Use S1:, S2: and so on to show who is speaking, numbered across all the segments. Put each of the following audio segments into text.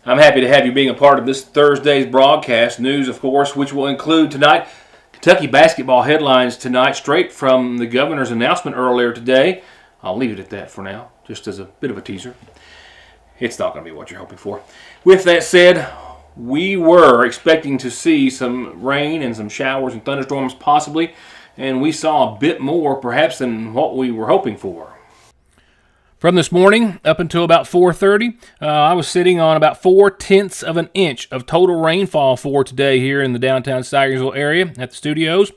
S1: I'm happy to have you being a part of this Thursday's broadcast. News, of course, which will include tonight Kentucky basketball headlines tonight, straight from the governor's announcement earlier today. I'll leave it at that for now, just as a bit of a teaser. It's not going to be what you're hoping for. With that said, we were expecting to see some rain and some showers and thunderstorms possibly, and we saw a bit more perhaps than what we were hoping for. From this morning up until about 4:30, I was sitting on about 4/10 of an inch of total rainfall for today here in the downtown Stigersville area at the studios,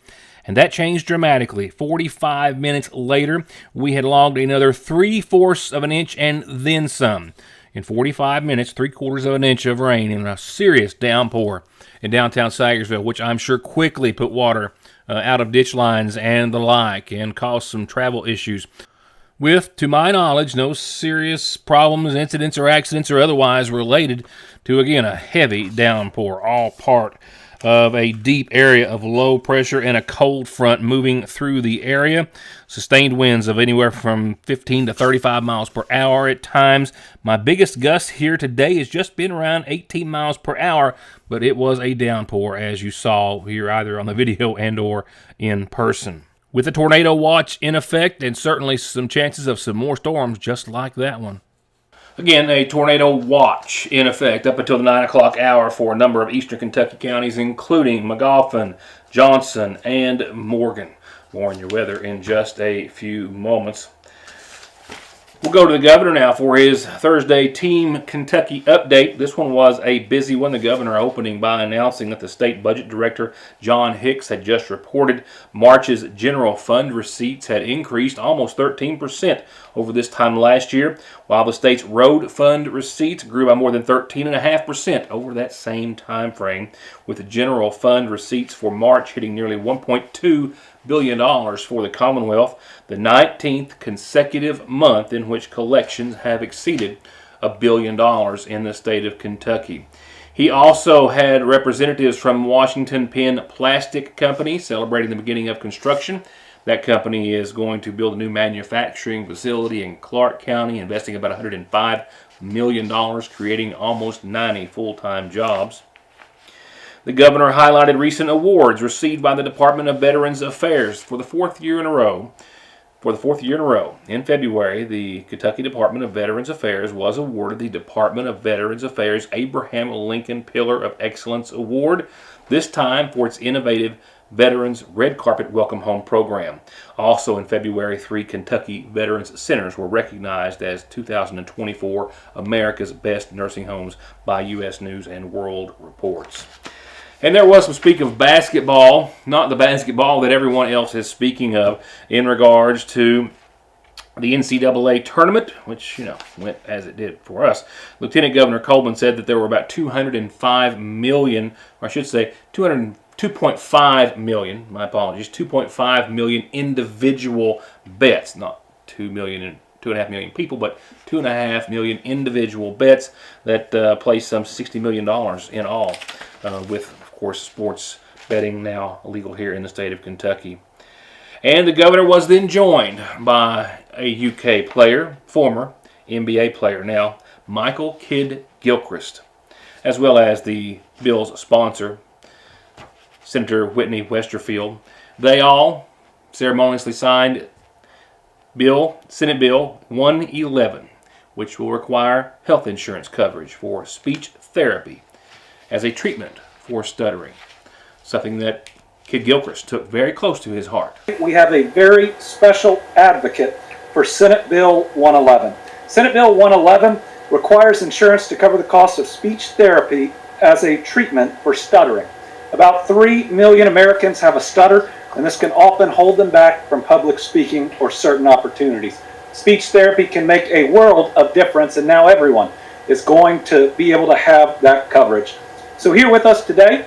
S1: and that changed dramatically. 45 minutes later, we had logged another 3/4 of an inch and then some. In 45 minutes, 3/4 of an inch of rain in a serious downpour in downtown Stigersville, which I'm sure quickly put water out of ditch lines and the like and caused some travel issues. With, to my knowledge, no serious problems, incidents, or accidents or otherwise related to, again, a heavy downpour, all part of a deep area of low pressure and a cold front moving through the area. Sustained winds of anywhere from 15 to 35 miles per hour at times. My biggest gust here today has just been around 18 miles per hour, but it was a downpour, as you saw here either on the video and or in person. With a tornado watch in effect and certainly some chances of some more storms just like that one. Again, a tornado watch in effect up until the 9 o'clock hour for a number of eastern Kentucky counties, including Magoffin, Johnson, and Morgan. More on your weather in just a few moments. We'll go to the governor now for his Thursday Team Kentucky update. This one was a busy one. The governor opening by announcing that the state budget director, John Hicks, had just reported March's general fund receipts had increased almost 13% over this time last year, while the state's road fund receipts grew by more than 13.5% over that same time frame, with the general fund receipts for March hitting nearly $1.2 billion for the Commonwealth, the 19th consecutive month in which collections have exceeded $1 billion in the state of Kentucky. He also had representatives from Washington Penn Plastic Company celebrating the beginning of construction. That company is going to build a new manufacturing facility in Clark County, investing about $105 million, creating almost 90 full-time jobs. The governor highlighted recent awards received by the Department of Veterans Affairs for the fourth year in a row. In February, the Kentucky Department of Veterans Affairs was awarded the Department of Veterans Affairs Abraham Lincoln Pillar of Excellence Award, this time for its innovative Veterans Red Carpet Welcome Home program. Also in February, 3 Kentucky Veterans Centers were recognized as 2024 America's Best Nursing Homes by U.S. News and World Reports. And there was some speak of basketball, not the basketball that everyone else is speaking of, in regards to the NCAA tournament, which, went as it did for us. Lieutenant Governor Coleman said that there were about 2.5 million individual bets, not 2.5 million people, but 2.5 million individual bets that placed some $60 million in all, with, of course, sports betting now illegal here in the state of Kentucky. And the governor was then joined by a UK player, former NBA player now, Michael Kidd Gilchrist, as well as the bill's sponsor, Senator Whitney Westerfield. They all ceremoniously signed Senate Bill 111, which will require health insurance coverage for speech therapy as a treatment for stuttering, something that Kidd Gilchrist took very close to his heart.
S2: We have a very special advocate for Senate Bill 111. Senate Bill 111 requires insurance to cover the cost of speech therapy as a treatment for stuttering. About 3 million Americans have a stutter, and this can often hold them back from public speaking or certain opportunities. Speech therapy can make a world of difference, and now everyone is going to be able to have that coverage. So here with us today,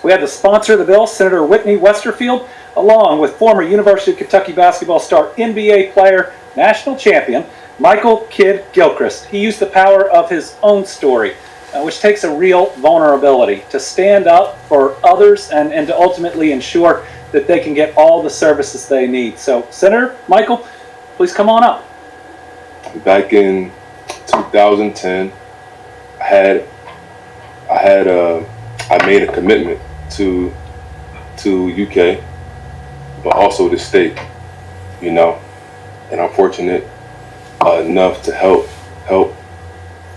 S2: we have the sponsor of the bill, Senator Whitney Westerfield, along with former University of Kentucky basketball star, NBA player, national champion, Michael Kidd Gilchrist. He used the power of his own story, which takes a real vulnerability to stand up for others and to ultimately ensure that they can get all the services they need. So, Senator Michael, please come on up.
S3: Back in 2010, I had I made a commitment to UK, but also the state, you know, and I'm fortunate enough to help the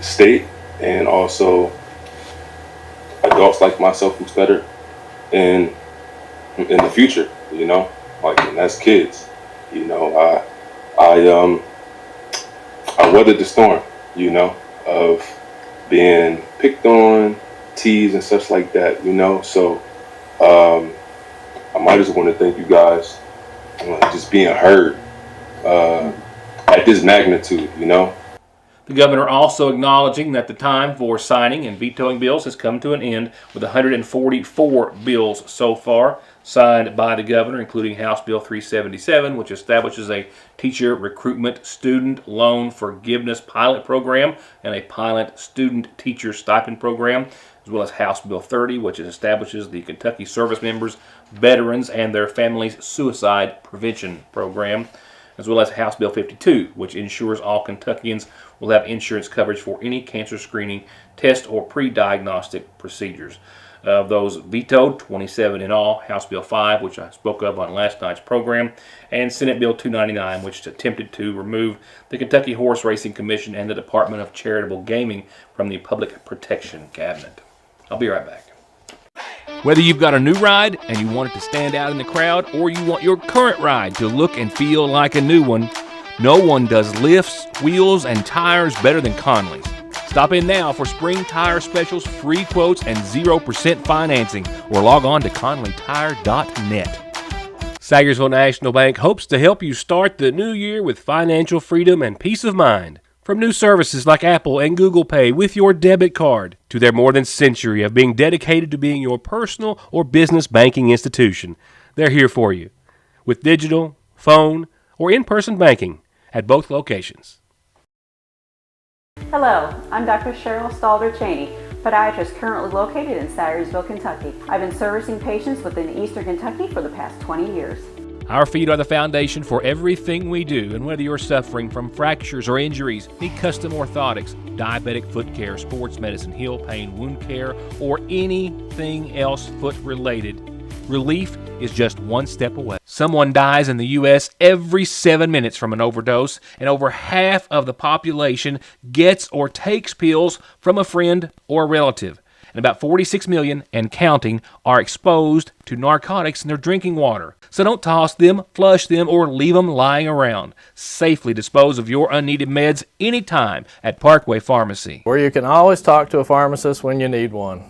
S3: state and also adults like myself who's better in the future, you know, like, and that's kids, you know. I weathered the storm, you know, of being picked on, teased, and such like that, you know. So I might just want to thank you guys, just being heard at this magnitude, you know.
S1: The governor also acknowledging that the time for signing and vetoing bills has come to an end, with 144 bills so far signed by the governor, including House Bill 377, which establishes a teacher recruitment student loan forgiveness pilot program and a pilot student teacher stipend program, as well as House Bill 30, which establishes the Kentucky Service Members, Veterans, and their Families Suicide Prevention Program, as well as House Bill 52, which ensures all Kentuckians will have insurance coverage for any cancer screening, test, or pre-diagnostic procedures. Of those vetoed, 27 in all: House Bill 5, which I spoke of on last night's program, and Senate Bill 299, which attempted to remove the Kentucky Horse Racing Commission and the Department of Charitable Gaming from the Public Protection Cabinet. I'll be right back. Whether you've got a new ride and you want it to stand out in the crowd, or you want your current ride to look and feel like a new one, no one does lifts, wheels, and tires better than Conley's. Stop in now for spring tire specials, free quotes, and 0% financing, or log on to conleytire.net. Sayersville National Bank hopes to help you start the new year with financial freedom and peace of mind. From new services like Apple and Google Pay with your debit card, to their more than century of being dedicated to being your personal or business banking institution, they're here for you with digital, phone, or in-person banking at both locations.
S4: Hello, I'm Dr. Cheryl Stalder-Cheney, podiatrist currently located in Sayersville, Kentucky. I've been servicing patients within Eastern Kentucky for the past 20 years.
S1: Our feet are the foundation for everything we do, and whether you're suffering from fractures or injuries, need custom orthotics, diabetic foot care, sports medicine, heel pain, wound care, or anything else foot related, relief is just one step away. Someone dies in the U.S. every 7 minutes from an overdose, and over half of the population gets or takes pills from a friend or a relative. And about 46 million and counting are exposed to narcotics in their drinking water. So don't toss them, flush them, or leave them lying around. Safely dispose of your unneeded meds anytime at Parkway Pharmacy,
S5: where you can always talk to a pharmacist when you need one.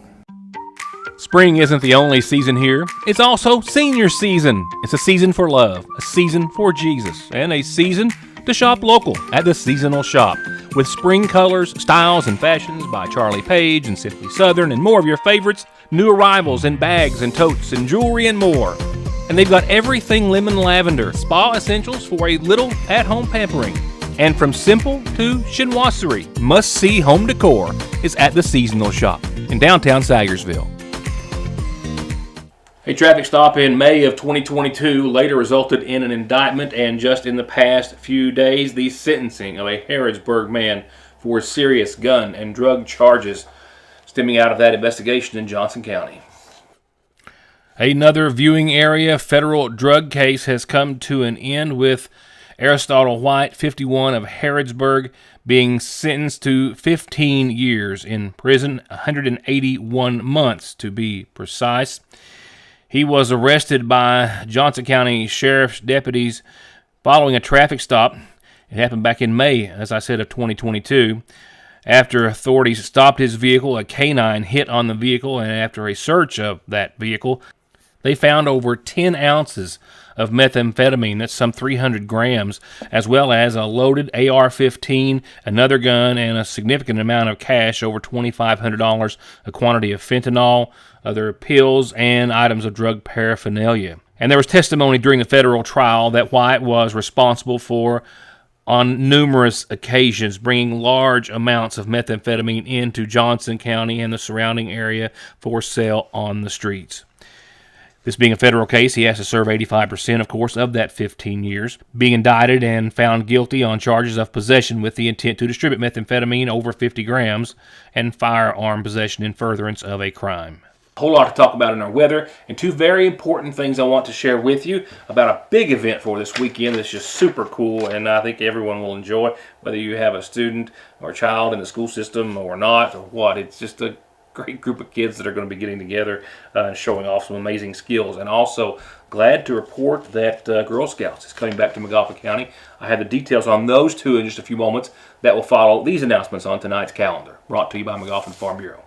S1: Spring isn't the only season here. It's also senior season. It's a season for love, a season for Jesus, and a season to shop local at the Seasonal Shop. With spring colors, styles, and fashions by Charlie Page and Simply Southern, and more of your favorites, new arrivals in bags and totes and jewelry and more. And they've got everything lemon lavender, spa essentials for a little at-home pampering. And from simple to chinoiserie, must-see home decor is at the Seasonal Shop in downtown Sayersville. A traffic stop in May of 2022 later resulted in an indictment, and just in the past few days, the sentencing of a Harrodsburg man for serious gun and drug charges stemming out of that investigation in Johnson County. Another viewing area federal drug case has come to an end, with Aristotle White, 51, of Harrodsburg, being sentenced to 15 years in prison, 181 months to be precise. He was arrested by Johnson County Sheriff's deputies following a traffic stop. It happened back in May, as I said, of 2022. After authorities stopped his vehicle, a canine hit on the vehicle, and after a search of that vehicle, they found over 10 ounces of methamphetamine, that's some 300 grams, as well as a loaded AR-15, another gun, and a significant amount of cash, over $2,500, a quantity of fentanyl, other pills, and items of drug paraphernalia. And there was testimony during the federal trial that White was responsible for, on numerous occasions, bringing large amounts of methamphetamine into Johnson County and the surrounding area for sale on the streets. This being a federal case, he has to serve 85%, of course, of that 15 years, being indicted and found guilty on charges of possession with the intent to distribute methamphetamine over 50 grams and firearm possession in furtherance of a crime. A whole lot to talk about in our weather, and two very important things I want to share with you about a big event for this weekend that's just super cool, and I think everyone will enjoy, whether you have a student or a child in the school system or not, or what. It's just a great group of kids that are going to be getting together and showing off some amazing skills. And also glad to report that Girl Scouts is coming back to McGoffin County. I have the details on those two in just a few moments that will follow these announcements on tonight's calendar, brought to you by McGoffin Farm Bureau.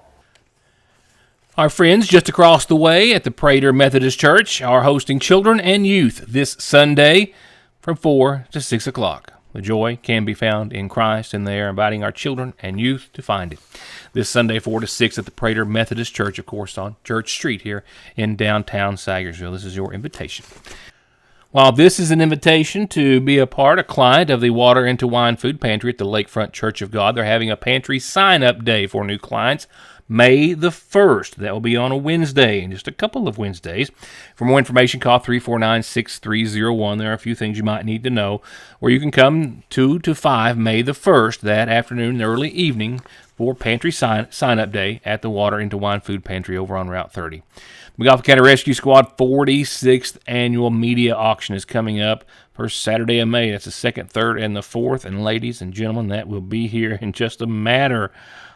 S1: Our friends just across the way at the Prater Methodist Church are hosting children and youth this Sunday from 4 to 6 o'clock. The joy can be found in Christ, and they are inviting our children and youth to find it. This Sunday, 4 to 6 at the Prater Methodist Church, of course, on Church Street here in downtown Sagersville. This is your invitation. While this is an invitation to be a client of the Water into Wine Food Pantry at the Lakefront Church of God, they're having a pantry sign-up day for new clients, May the 1st. That will be on a Wednesday, and just a couple of Wednesdays. For more information, call 349-6301. There are a few things you might need to know, or you can come 2 to 5 May the 1st, that afternoon and early evening, for Pantry Sign-Up Day at the Water into Wine Food Pantry over on Route 30. McGoffin County Rescue Squad 46th Annual Media Auction is coming up first Saturday of May. That's the 2nd, 3rd, and the 4th. And ladies and gentlemen, that will be here in just a matter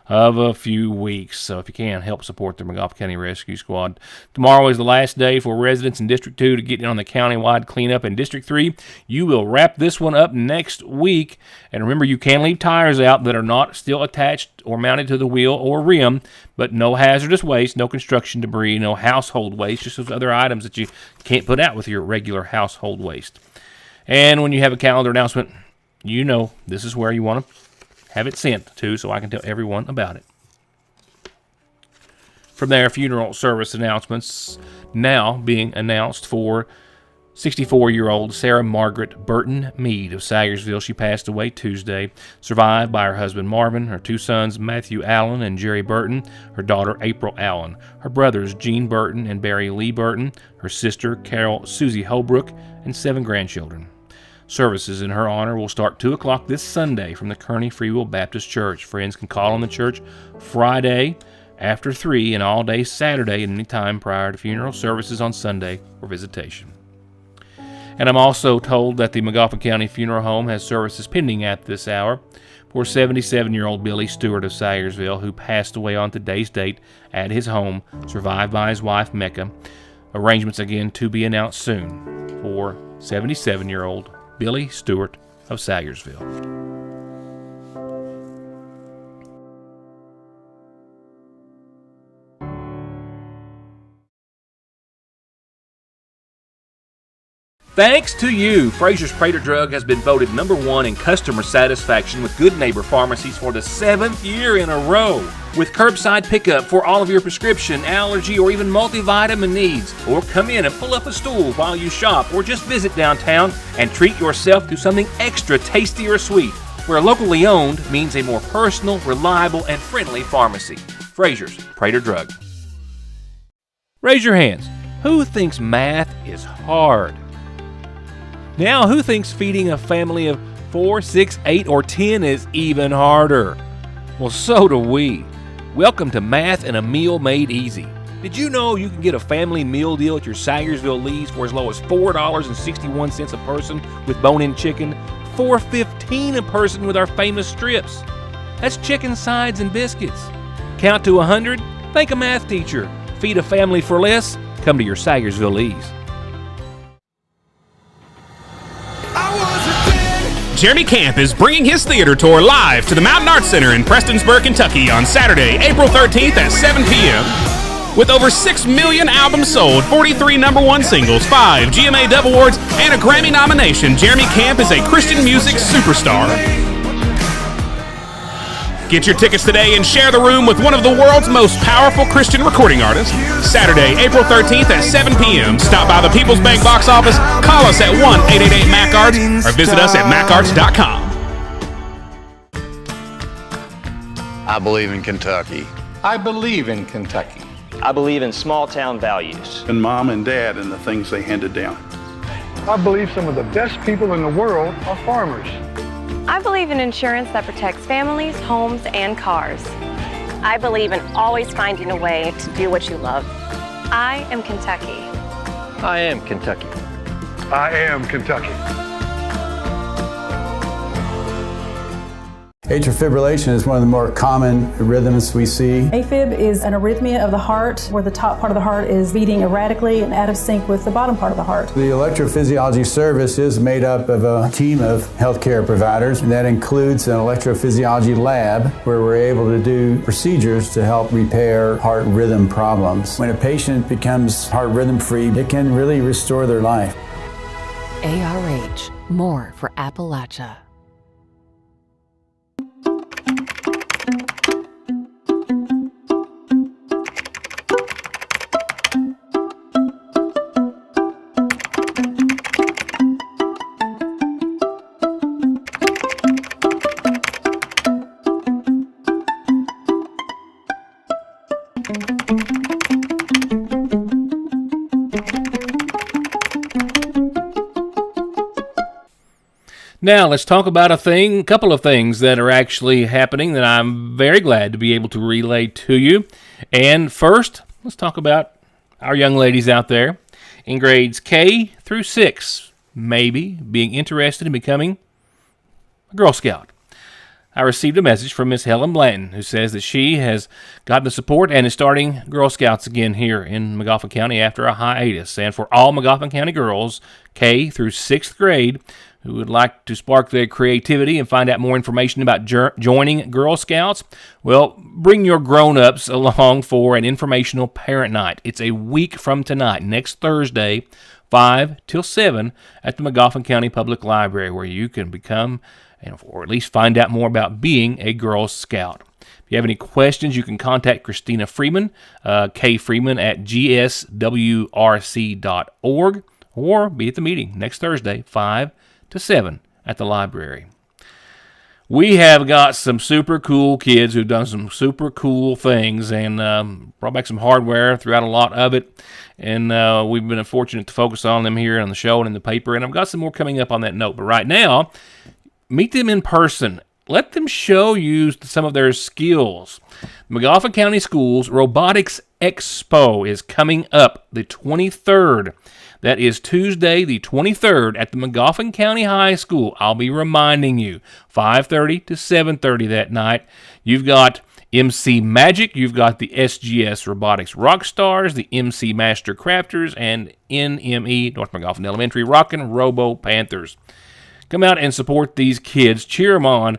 S1: of a few weeks. So if you can, help support the McGoffin County Rescue Squad. Tomorrow is the last day for residents in District 2 to get in on the countywide cleanup. In District 3, you will wrap this one up next week. And remember, you can leave tires out that are not still attached or mounted to the wheel or rim, but no hazardous waste, no construction debris, no household waste, just those other items that you can't put out with your regular household waste. And when you have a calendar announcement, you know this is where you want to have it sent to, so I can tell everyone about it. From there, funeral service announcements now being announced for 64-year-old Sarah Margaret Burton Mead of Sagersville. She passed away Tuesday, survived by her husband Marvin, her two sons Matthew Allen and Jerry Burton, her daughter April Allen, her brothers Gene Burton and Barry Lee Burton, her sister Carol Susie Holbrook, and 7 grandchildren. Services in her honor will start 2 o'clock this Sunday from the Kearney Free Will Baptist Church. Friends can call on the church Friday after 3 and all day Saturday at any time prior to funeral services on Sunday for visitation. And I'm also told that the McGoffin County Funeral Home has services pending at this hour for 77-year-old Billy Stewart of Sagersville, who passed away on today's date at his home, survived by his wife Mecca. Arrangements again to be announced soon for 77-year-old Billy Stewart of Sagersville. Thanks to you, Fraser's Prater Drug has been voted #1 in customer satisfaction with Good Neighbor Pharmacies for the 7th year in a row. With curbside pickup for all of your prescription, allergy, or even multivitamin needs. Or come in and pull up a stool while you shop, or just visit downtown and treat yourself to something extra tasty or sweet. Where locally owned means a more personal, reliable, and friendly pharmacy. Fraser's Prater Drug. Raise your hands. Who thinks math is hard? Now, who thinks feeding a family of 4, 6, 8, or 10 is even harder? Well, so do we. Welcome to Math and a Meal Made Easy. Did you know you can get a family meal deal at your Sagersville Lee's for as low as $4.61 a person with bone-in chicken, $4.15 a person with our famous strips? That's chicken sides and biscuits. Count to 100? Thank a math teacher. Feed a family for less? Come to your Sagersville Lee's.
S6: Jeremy Camp is bringing his theater tour live to the Mountain Arts Center in Prestonsburg, Kentucky on Saturday, April 13th at 7 p.m. With over 6 million albums sold, 43 #1 singles, 5 GMA Dove Awards, and a Grammy nomination, Jeremy Camp is a Christian music superstar. Get your tickets today and share the room with one of the world's most powerful Christian recording artists. Saturday, April 13th at 7 p.m. Stop by the People's Bank box office, call us at 1-888-MAC-ARTS, or visit us at macarts.com.
S7: I believe in Kentucky.
S8: I believe in Kentucky.
S7: I believe in small town values.
S8: And mom and dad and the things they handed down.
S9: I believe some of the best people in the world are farmers.
S10: I believe in insurance that protects families, homes, and cars.
S11: I believe in always finding a way to do what you love.
S10: I am Kentucky.
S12: I am Kentucky.
S9: I am Kentucky.
S13: Atrial fibrillation is one of the more common rhythms we see.
S14: AFib is an arrhythmia of the heart where the top part of the heart is beating erratically and out of sync with the bottom part of the heart.
S13: The electrophysiology service is made up of a team of healthcare providers, and that includes an electrophysiology lab where we're able to do procedures to help repair heart rhythm problems. When a patient becomes heart rhythm free, it can really restore their life.
S15: ARH, more for Appalachia.
S1: Now, let's talk about a couple of things that are actually happening that I'm very glad to be able to relay to you. And first, let's talk about our young ladies out there in grades K through 6, maybe being interested in becoming a Girl Scout. I received a message from Miss Helen Blanton, who says that she has got the support and is starting Girl Scouts again here in Magoffin County after a hiatus. And for all Magoffin County girls, K through 6th grade, who would like to spark their creativity and find out more information about joining Girl Scouts, well, bring your grown-ups along for an informational parent night. It's a week from tonight, next Thursday, 5 till 7 at the Magoffin County Public Library, where you can become, or at least find out more about being a Girl Scout. If you have any questions, you can contact Christina Freeman, K. Freeman at gswrc.org, or be at the meeting next Thursday, 5 to 7 at the library. We have got some super cool kids who've done some super cool things and brought back some hardware throughout a lot of it. And we've been fortunate to focus on them here on the show and in the paper. And I've got some more coming up on that note. But right now, meet them in person. Let them show you some of their skills. Magoffin County Schools Robotics Expo is coming up the 23rd. That is Tuesday, the 23rd, at the Magoffin County High School. I'll be reminding you, 5:30 to 7:30 that night. You've got MC Magic, you've got the SGS Robotics Rockstars, the MC Master Crafters, and NME, North Magoffin Elementary, Rockin' Robo Panthers. Come out and support these kids. Cheer them on.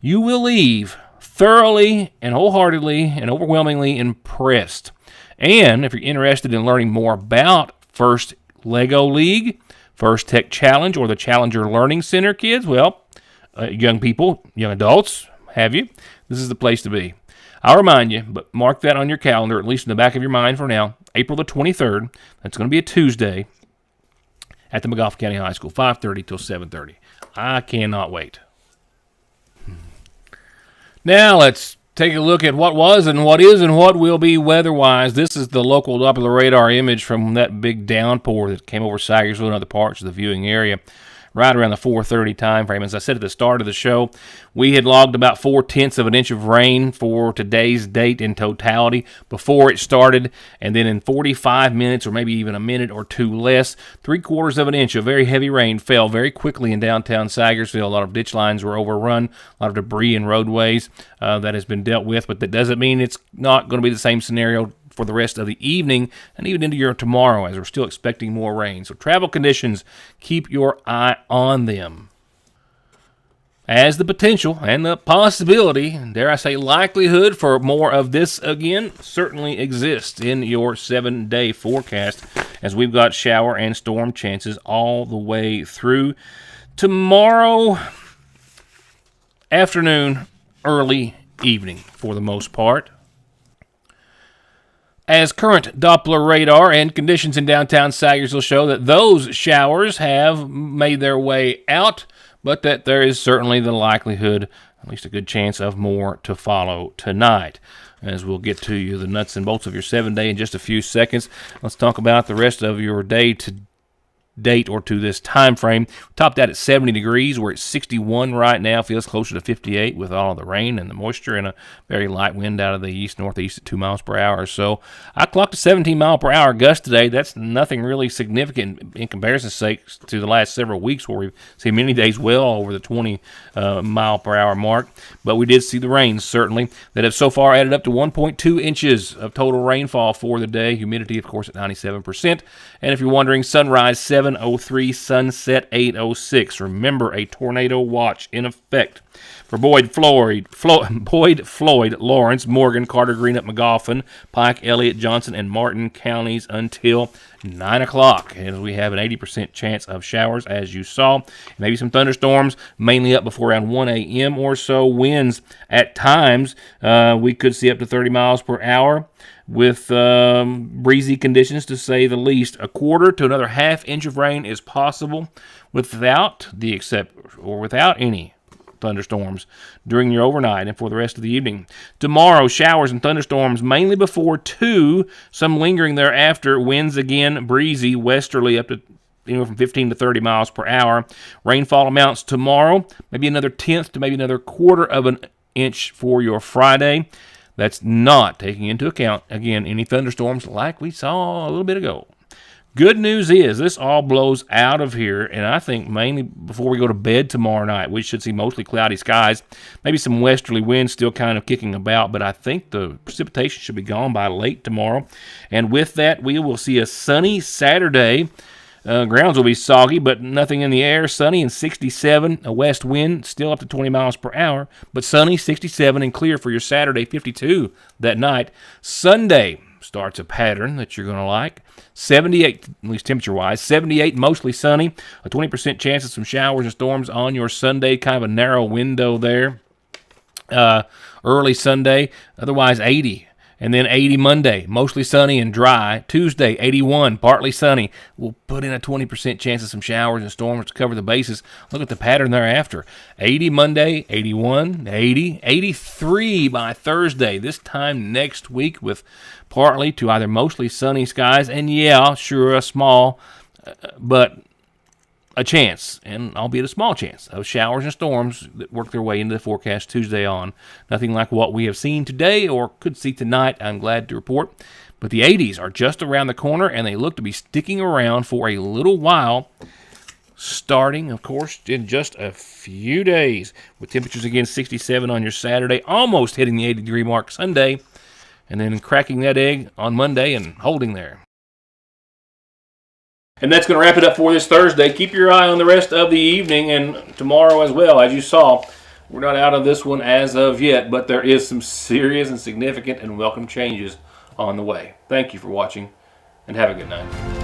S1: You will leave thoroughly and wholeheartedly and overwhelmingly impressed. And if you're interested in learning more about First Lego League, First Tech Challenge, or the Challenger Learning Center, kids, well, young people, young adults, have you? This is the place to be. I'll remind you, but mark that on your calendar, at least in the back of your mind for now, April the 23rd. That's going to be a Tuesday at the Magoffin County High School, 5:30 till 7:30. I cannot wait. Now let's take a look at what was and what is and what will be weather-wise. This is the local Doppler radar image from that big downpour that came over Sagersville and other parts of the viewing area right around the 4:30 time frame. As I said at the start of the show, we had logged about 0.4 of an inch of rain for today's date in totality before it started, and then in 45 minutes or maybe even a minute or two less, 0.75 of an inch of very heavy rain fell very quickly in downtown Sagersville. A lot of ditch lines were overrun, a lot of debris in roadways that has been dealt with, but that doesn't mean it's not going to be the same scenario for the rest of the evening and even into your tomorrow, as we're still expecting more rain. So travel conditions, keep your eye on them, as the potential and the possibility, and dare I say likelihood, for more of this again certainly exists in your 7-day forecast, as we've got shower and storm chances all the way through tomorrow afternoon, early evening for the most part. As current Doppler radar and conditions in downtown Sagersville show that those showers have made their way out, but that there is certainly the likelihood at least a good chance of more to follow tonight. As we'll get to you the nuts and bolts of your 7-day in just a few seconds. Let's talk about the rest of your day to date or to this time frame. Topped out at 70 degrees. We're at 61 right now. Feels closer to 58 with all the rain and the moisture and a very light wind out of the east-northeast at 2 miles per hour or so. I clocked a 17-mile-per-hour gust today. That's nothing really significant in comparison's sake to the last several weeks where we've seen many days well over the 20-mile-per-hour mark. But we did see the rains, certainly, that have so far added up to 1.2 inches of total rainfall for the day. Humidity, of course, at 97%. And if you're wondering, sunrise 7:03, sunset 8:06. Remember, a tornado watch in effect for Boyd, Floyd, Lawrence, Morgan, Carter, Greenup, McGoffin, Pike, Elliott, Johnson, and Martin counties until 9 o'clock. As we have an 80% chance of showers, as you saw. Maybe some thunderstorms, mainly up before around 1 a.m. or so. Winds at times, we could see up to 30 miles per hour. With breezy conditions, to say the least. A quarter to another half inch of rain is possible without any thunderstorms during your overnight and for the rest of the evening. Tomorrow, showers and thunderstorms mainly before 2, some lingering thereafter. Winds again breezy, westerly up to anywhere from 15 to 30 miles per hour. Rainfall amounts tomorrow, maybe another tenth to maybe another quarter of an inch for your Friday. That's not taking into account, again, any thunderstorms like we saw a little bit ago. Good news is this all blows out of here, and I think mainly before we go to bed tomorrow night, we should see mostly cloudy skies, maybe some westerly winds still kind of kicking about, but I think the precipitation should be gone by late tomorrow. And with that, we will see a sunny Saturday. Grounds will be soggy, but nothing in the air. Sunny and 67. A west wind, still up to 20 miles per hour, but sunny, 67, and clear for your Saturday, 52 that night. Sunday starts a pattern that you're going to like. 78, at least temperature-wise. 78, mostly sunny. A 20% chance of some showers and storms on your Sunday. Kind of a narrow window there. Early Sunday, otherwise 80. And then 80 Monday, mostly sunny and dry. Tuesday, 81, partly sunny. We'll put in a 20% chance of some showers and storms to cover the bases. Look at the pattern thereafter. 80 Monday, 81, 80, 83 by Thursday. This time next week with partly to either mostly sunny skies. And yeah, sure, a small, but a chance, and albeit a small chance, of showers and storms that work their way into the forecast Tuesday on. Nothing like what we have seen today or could see tonight, I'm glad to report. But the 80s are just around the corner, and they look to be sticking around for a little while, starting, of course, in just a few days, with temperatures again 67 on your Saturday, almost hitting the 80-degree mark Sunday, and then cracking that egg on Monday and holding there. And that's going to wrap it up for this Thursday. Keep your eye on the rest of the evening and tomorrow as well. As you saw, we're not out of this one as of yet, but there is some serious and significant and welcome changes on the way. Thank you for watching, and have a good night.